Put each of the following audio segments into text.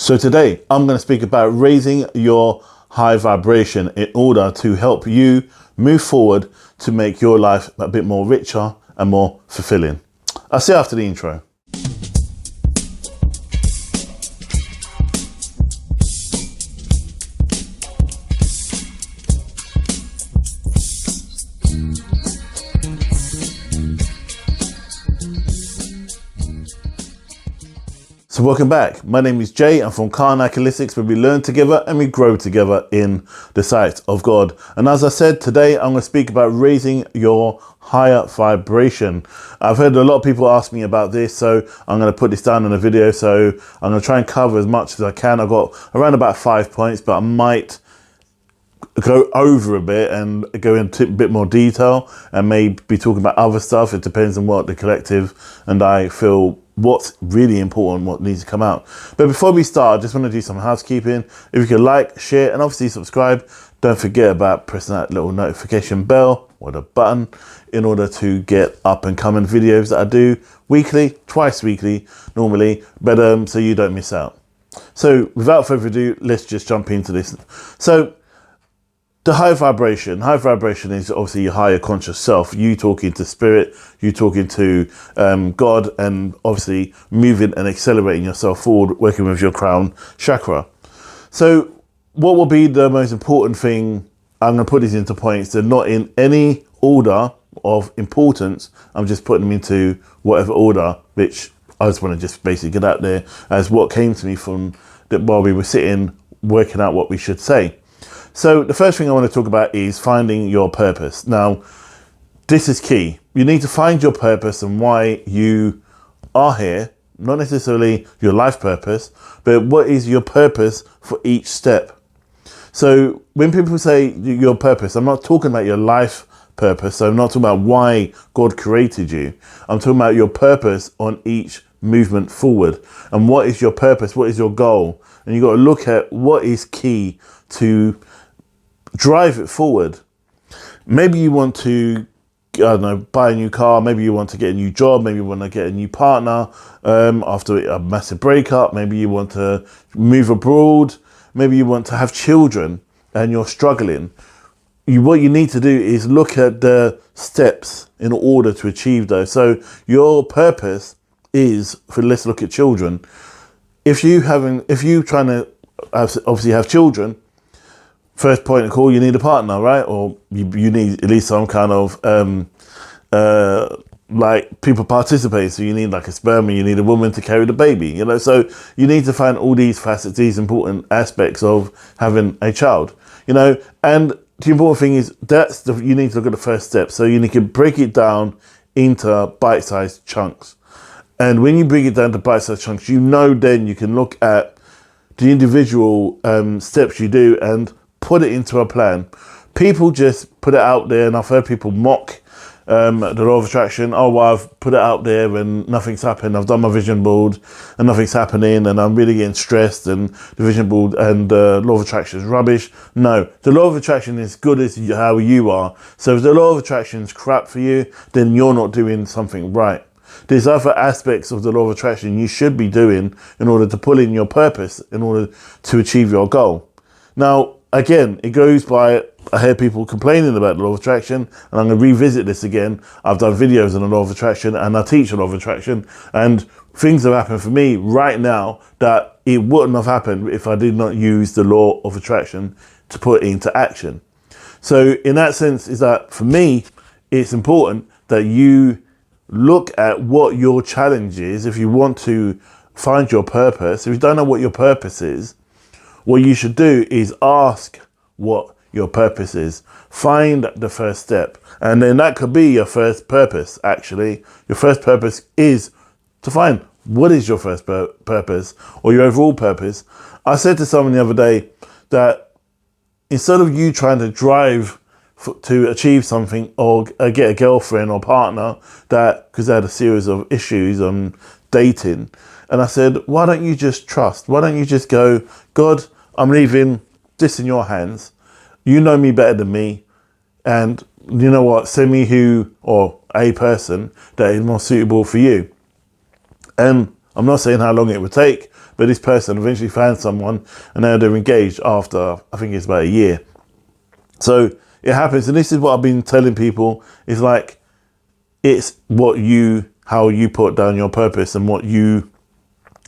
So today I'm going to speak about raising your high vibration in order to help you move forward to make your life a bit more richer and more fulfilling. I'll see you after the intro. So welcome back. My name is Jay. I'm from Karnak Holistics, where we learn together and we grow together in the sight of God. And as I said, today I'm going to speak about raising your higher vibration. I've heard a lot of people ask me about this, so I'm going to put this down in a video. So I'm going to try and cover as much as I can. I've got around about 5 points, but I might go over a bit and go into a bit more detail and maybe be talking about other stuff. It depends on what the collective and I feel what's really important, what needs to come out. But before we start, I just want to do some housekeeping. If you could like, share, and obviously subscribe, don't forget about pressing that little notification bell or the button in order to get up and coming videos that I do weekly, twice weekly normally, but so you don't miss out. So without further ado, let's just jump into this. So the high vibration is obviously your higher conscious self, you talking to spirit, you talking to God, and obviously moving and accelerating yourself forward, working with your crown chakra. So what will be the most important thing? I'm going to put these into points. They're not in any order of importance. I'm just putting them into whatever order, which I just want to just basically get out there as what came to me from that while we were sitting, working out what we should say. So the first thing I want to talk about is finding your purpose. Now, this is key. You need to find your purpose and why you are here, not necessarily your life purpose, but what is your purpose for each step. So when people say your purpose, I'm not talking about your life purpose. So I'm not talking about why God created you. I'm talking about your purpose on each movement forward. And what is your purpose? What is your goal? And you've got to look at what is key to drive it forward. Maybe you want to, I don't know, buy a new car. Maybe you want to get a new job. Maybe you want to get a new partner after a massive breakup. Maybe you want to move abroad. Maybe you want to have children and you're struggling. What you need to do is look at the steps in order to achieve those. So your purpose is, let's look at children. If you trying to obviously have children, first point of call, you need a partner, right? Or you need at least some kind of like people participate. So you need like a sperm, you need a woman to carry the baby, you know. So you need to find all these facets, these important aspects of having a child, you know. And the important thing is you need to look at the first step. So you need to break it down into bite-sized chunks. And when you bring it down to bite-sized chunks, you know, then you can look at the individual steps you do and put it into a plan. People just put it out there, and I've heard people mock the law of attraction. Oh, well, I've put it out there and nothing's happened. I've done my vision board and nothing's happening, and I'm really getting stressed, and the vision board and the law of attraction is rubbish. No, the law of attraction is good as how you are. So if the law of attraction is crap for you, then you're not doing something right. There's other aspects of the law of attraction you should be doing in order to pull in your purpose, in order to achieve your goal. Now, again, it goes by, I hear people complaining about the law of attraction, and I'm going to revisit this again. I've done videos on the law of attraction and I teach the law of attraction, and things have happened for me right now that it wouldn't have happened if I did not use the law of attraction to put into action. So in that sense, is that for me, it's important that you look at what your challenge is. If you want to find your purpose, if you don't know what your purpose is, what you should do is ask what your purpose is. Find the first step. And then that could be your first purpose, actually. Your first purpose is to find what is your first purpose or your overall purpose. I said to someone the other day that instead of you trying to drive to achieve something or get a girlfriend or partner, that because they had a series of issues on dating, and I said, why don't you just trust? Why don't you just go, God, I'm leaving this in your hands. You know me better than me. And you know what? Send me who or a person that is more suitable for you. And I'm not saying how long it would take, but this person eventually found someone, and now they're engaged after, I think it's about a year. So it happens, and this is what I've been telling people, is like, it's how you put down your purpose and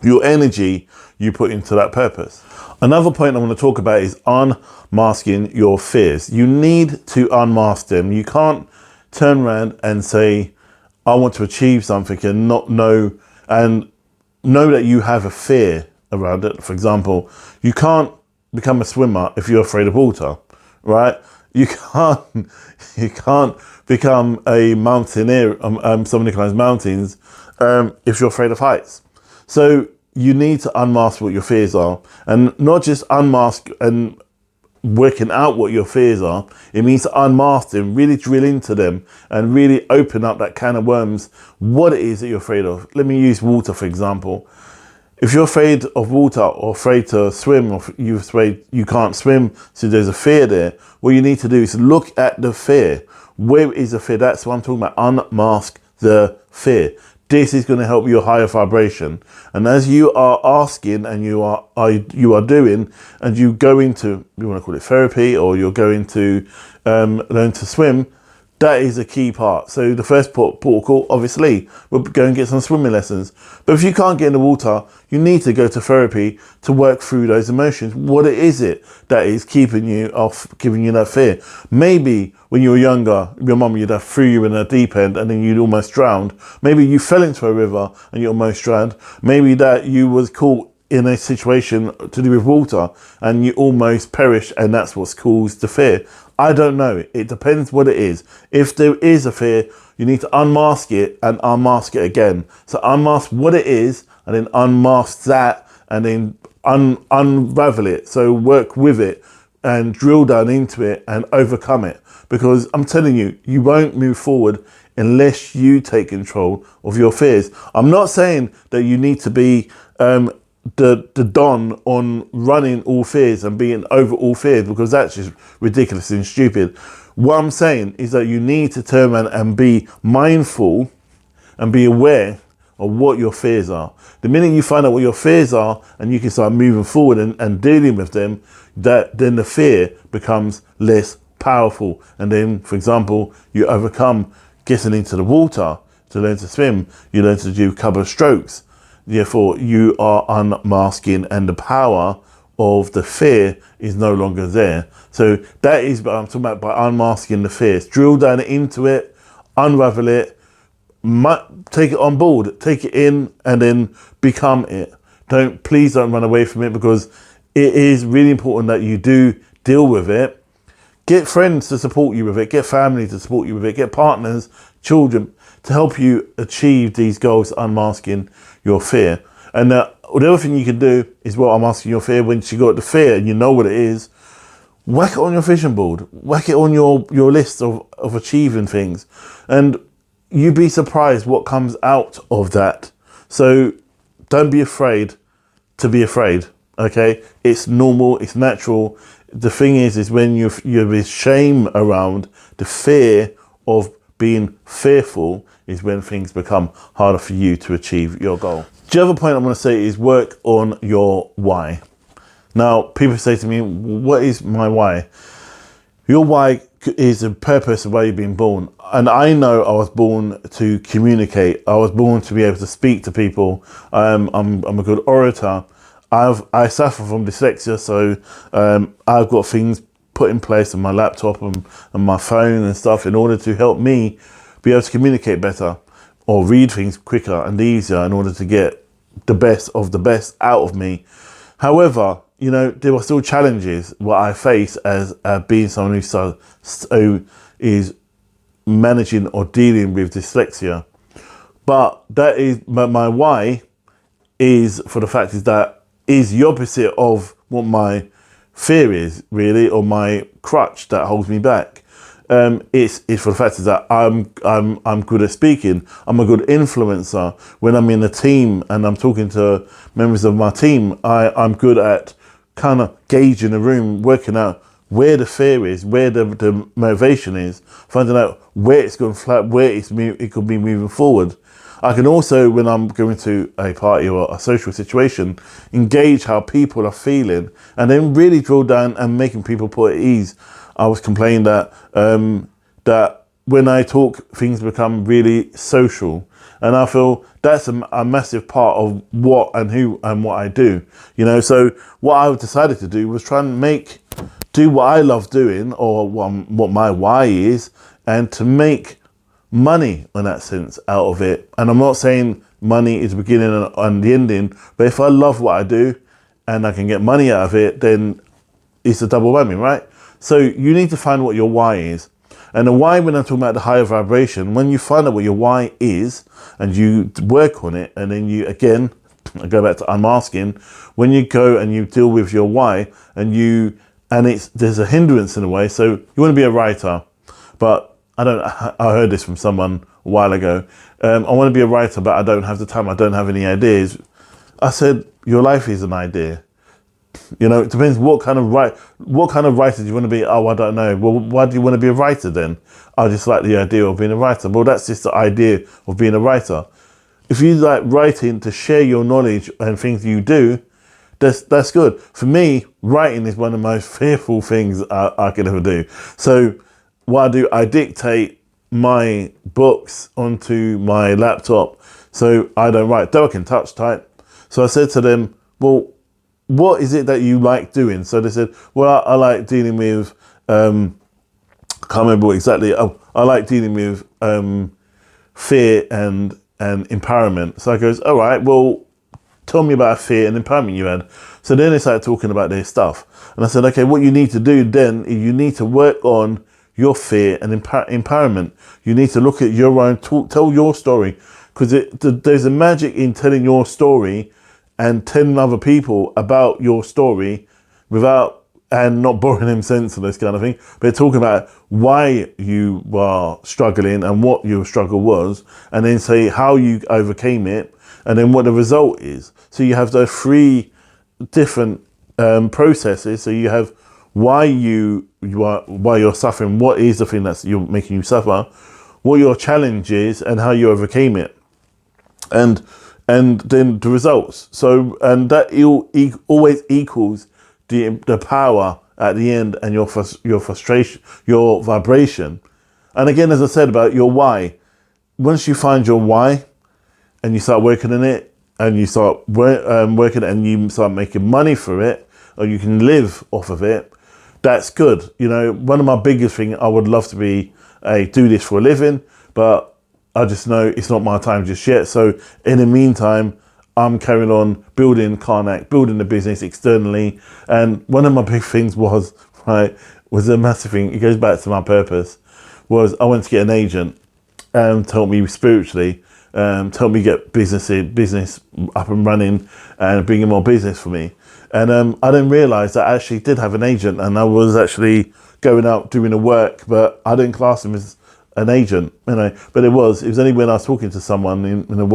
your energy you put into that purpose. Another point I want to talk about is unmasking your fears. You need to unmask them. You can't turn around and say, I want to achieve something, and not know that you have a fear around it. For example, you can't become a swimmer if you're afraid of water, right? You can't become a mountaineer, somebody who climbs mountains, if you're afraid of heights. So you need to unmask what your fears are, and not just unmask and working out what your fears are. It means to unmask them, really drill into them, and really open up that can of worms, what it is that you're afraid of. Let me use water, for example. If you're afraid of water, or afraid to swim, or you're afraid you can't swim, so there's a fear there, what you need to do is look at the fear. Where is the fear? That's what I'm talking about. Unmask the fear. This is going to help your higher vibration. And as you are asking, and you are doing, and you go into, you want to call it therapy, or you're going to learn to swim, that is a key part. So the first port of call, obviously, we'll go and get some swimming lessons. But if you can't get in the water, you need to go to therapy to work through those emotions. What is it that is keeping you off, giving you that fear? Maybe when you were younger, your mum, you'd have threw you in a deep end and then you'd almost drowned. Maybe you fell into a river and you almost drowned. Maybe that you was caught in a situation to do with water and you almost perished, and that's what's caused the fear. I don't know. It depends what it is. If there is a fear, you need to unmask it and unmask it again. So unmask what it is, and then unmask that, and then unravel it. So work with it and drill down into it and overcome it. Because I'm telling you, you won't move forward unless you take control of your fears. I'm not saying that you need to be the don on running all fears and being over all fears, because that's just ridiculous and stupid. What I'm saying is that you need to turn around and be mindful and be aware of what your fears are. The minute you find out what your fears are, and you can start moving forward and dealing with them, then the fear becomes less powerful. And then, for example, you overcome getting into the water to learn to swim. You learn to do a couple of strokes. Therefore, you are unmasking, and the power of the fear is no longer there. So that is what I'm talking about by unmasking the fears. Drill down into it, unravel it, take it on board, take it in, and then become it. Please don't run away from it, because it is really important that you do deal with it. Get friends to support you with it. Get family to support you with it. Get partners, children, to help you achieve these goals, unmasking your fear. And the other thing you can do is, well, unmasking your fear, once you got the fear and you know what it is, whack it on your vision board, whack it on your list of achieving things, and you'd be surprised what comes out of that. So don't be afraid to be afraid, okay? It's normal, it's natural. The thing is when you have shame around the fear of being fearful, is when things become harder for you to achieve your goal. The other point I'm going to say is work on your why. Now, people say to me, what is my why? Your why is the purpose of why you've been born. And I know I was born to communicate. I was born to be able to speak to people. I'm a good orator. I suffer from dyslexia, so I've got things put in place on my laptop and my phone and stuff in order to help me be able to communicate better or read things quicker and easier in order to get the best of the best out of me. However, there are still challenges what I face as being someone who is managing or dealing with dyslexia. But my why is, for the fact is that is the opposite of what my fear is, really, or my crutch that holds me back. It's for the fact is that I'm good at speaking. I'm a good influencer. When I'm in a team and I'm talking to members of my team, I'm good at kind of gauging the room, working out where the fear is, where the motivation is, finding out where it's going flat, where it could be moving forward. I can also, when I'm going to a party or a social situation, engage how people are feeling and then really drill down and making people put at ease. I was complaining that that when I talk, things become really social. And I feel that's a massive part of what and who and what I do. So what I decided to do was try and do what I love doing, or what my why is, and to make money in that sense out of it. And I'm not saying money is the beginning and the ending, but if I love what I do and I can get money out of it, then it's a double whammy, right? So you need to find what your why is. And the why, when I'm talking about the higher vibration, when you find out what your why is and you work on it, and then you, again, I go back to unmasking, when you go and you deal with your why there's a hindrance in a way. So you want to be a writer, but I heard this from someone a while ago. I want to be a writer, but I don't have the time. I don't have any ideas. I said, your life is an idea. It depends what kind of writer do you want to be. Oh, I don't know. Well, why do you want to be a writer then? I just like the idea of being a writer. Well, that's just the idea of being a writer. If you like writing to share your knowledge and things you do, that's good. For me, writing is one of the most fearful things I could ever do. So what I do, I dictate my books onto my laptop, so I don't write, though I can touch type. So I said to them, well, what is it that you like doing? So they said, well, I like dealing with, I can't remember what exactly, I like dealing with fear and empowerment. So I goes, all right, well, tell me about fear and empowerment you had. So then they started talking about their stuff. And I said, okay, what you need to do then is you need to work on your fear and empowerment. You need to look at your own, tell your story. Because there's a magic in telling your story and telling other people about your story and not boring them senseless kind of thing, but talking about why you were struggling and what your struggle was, and then say how you overcame it, and then what the result is. So you have those three different processes. So you have why you're suffering, what is the thing that's you're making you suffer, what your challenge is, and how you overcame it, and then the results. So, and that always equals the power at the end, and your frustration, your vibration. And again, as I said about your why, once you find your why and you start working on it, and you start working and you start making money for it, or you can live off of it, that's good. One of my biggest things, I would love to do this for a living, but I just know it's not my time just yet. So in the meantime, I'm carrying on building Karnak, building the business externally. And one of my big things was a massive thing. It goes back to my purpose. Was I went to get an agent to help me spiritually, to help me get business up and running and bringing more business for me. And I didn't realise that I actually did have an agent, and I was actually going out doing the work, but I didn't class him as an agent, but it was only when I was talking to someone in a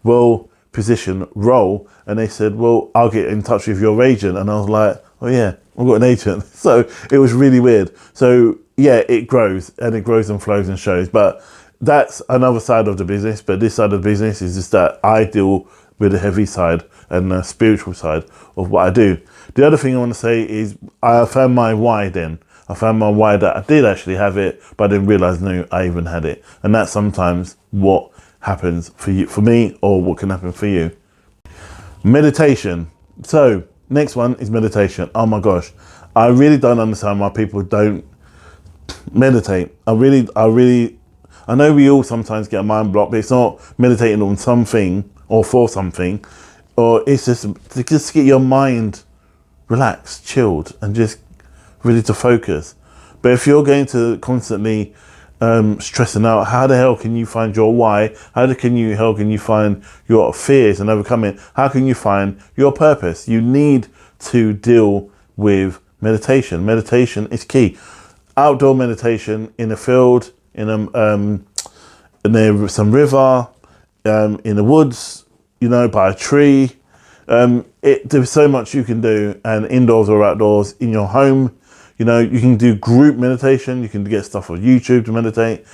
well positioned role, and they said, well, I'll get in touch with your agent, and I was like, oh yeah, I've got an agent. So it was really weird. So yeah, it grows and flows and shows, but that's another side of the business. But this side of the business is just that I deal with the heavy side and the spiritual side of what I do. The other thing I want to say is I found my why then. I found my why that I did actually have it, but I didn't realise I even had it. And that's sometimes what happens for me, or what can happen for you. Meditation. So next one is meditation. Oh my gosh, I really don't understand why people don't meditate. I know we all sometimes get a mind block, but it's not meditating on something or for something, or it's just to get your mind relaxed, chilled, and just ready to focus. But if you're going to constantly stressing out, how the hell can you find your why? How can you find your fears and overcome it? How can you find your purpose? You need to deal with meditation. Meditation is key. Outdoor meditation in a field, near some river, in the woods, by a tree. There's so much you can do, and indoors or outdoors, in your home. You can do group meditation. You can get stuff on YouTube to meditate.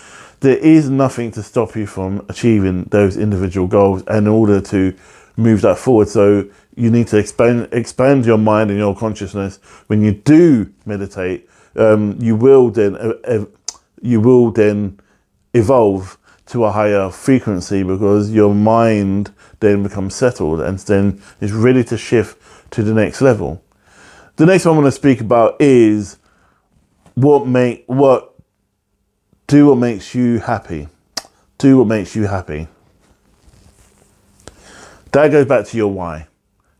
there is nothing to stop you from achieving those individual goals in order to move that forward. So you need to expand your mind and your consciousness. When you do meditate, you will then evolve to a higher frequency, because your mind then becomes settled and then is ready to shift to the next level. The next one I want to speak about is do what makes you happy. Do what makes you happy. That goes back to your why.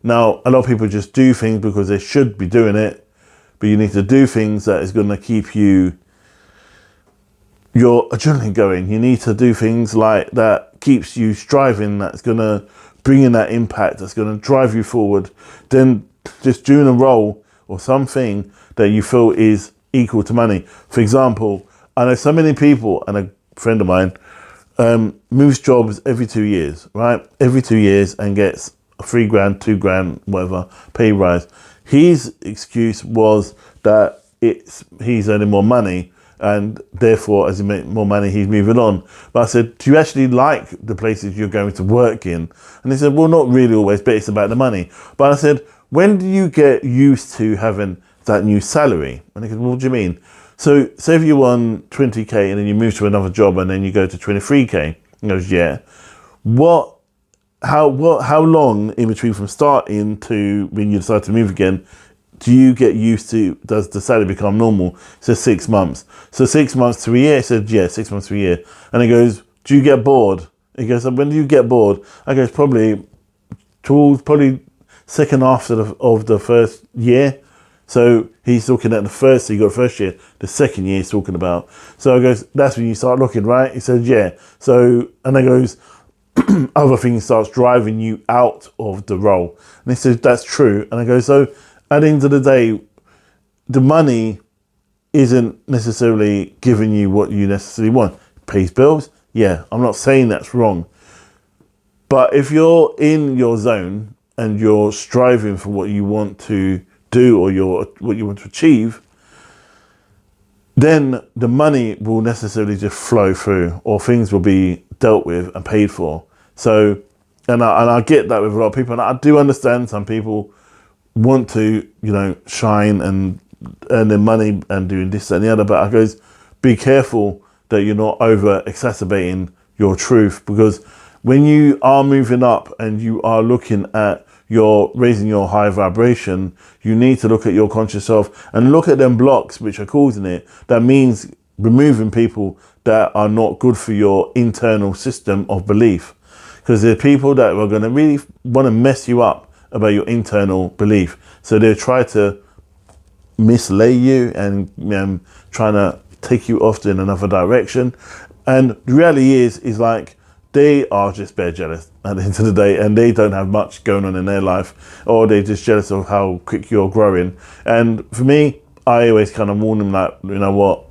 Now, a lot of people just do things because they should be doing it, but you need to do things that is going to keep your adrenaline going. You need to do things like that keeps you striving, that's going to bring in that impact, that's going to drive you forward. Then just doing a role or something that you feel is equal to money. For example, I know so many people, and a friend of mine moves jobs every 2 years, right? Every 2 years, and gets a $3,000, $2,000, whatever, pay rise. His excuse was that he's earning more money, and therefore, as he makes more money, he's moving on. But I said, do you actually like the places you're going to work in? And he said, well, not really always, but it's about the money. But I said, when do you get used to having that new salary? And he said, well, what do you mean? So say if you're on 20K and then you move to another job and then you go to 23K. He goes, yeah. How long in between from starting to when you decide to move again do you get used to, does the salary become normal? He says 6 months. So 6 months to a year? He said, yeah, 6 months to a year. And he goes, do you get bored? He goes, when do you get bored? I goes, probably second half of the first year. So he's talking at the first, so you got the first year, the second year he's talking about. So I goes, that's when you start looking, right? He said, yeah. So, and I goes, other things starts driving you out of the role. And he said, that's true. And I go, so at the end of the day, the money isn't necessarily giving you what you necessarily want. It pays bills. Yeah, I'm not saying that's wrong. But if you're in your zone and you're striving for what you want to do or what you want to achieve, then the money will necessarily just flow through, or things will be dealt with and paid for. So, and I get that with a lot of people, and I do understand some people want to, shine and earn their money and doing this and the other, but I goes, be careful that you're not over exacerbating your truth, because when you are moving up and you are looking at raising your high vibration, you need to look at your conscious self and look at them blocks which are causing it. That means removing people that are not good for your internal system of belief, because there are people that are going to really want to mess you up about your internal belief. So they try to mislay you and trying to take you off in another direction. And the reality is like, they are just bare jealous at the end of the day, and they don't have much going on in their life, or they're just jealous of how quick you're growing. And for me, I always kind of warn them that, you know what,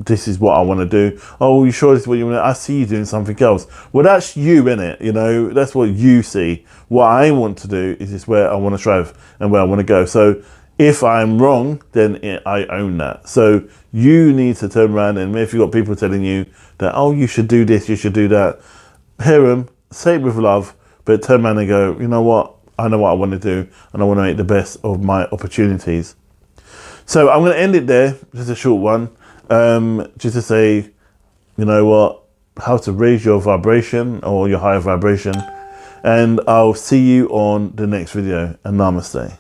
this is what I want to do. Oh, you sure this is what you want to do? I see you doing something else. Well, that's you, innit? That's what you see. What I want to do is just where I want to strive and where I want to go. So if I'm wrong, then I own that. So you need to turn around, and if you've got people telling you that, oh, you should do this, you should do that, hear them, say it with love, but turn around and go, you know what? I know what I want to do, and I want to make the best of my opportunities. So I'm going to end it there, just a short one. Just to say, you know what, how to raise your vibration or your higher vibration. And I'll see you on the next video, and namaste.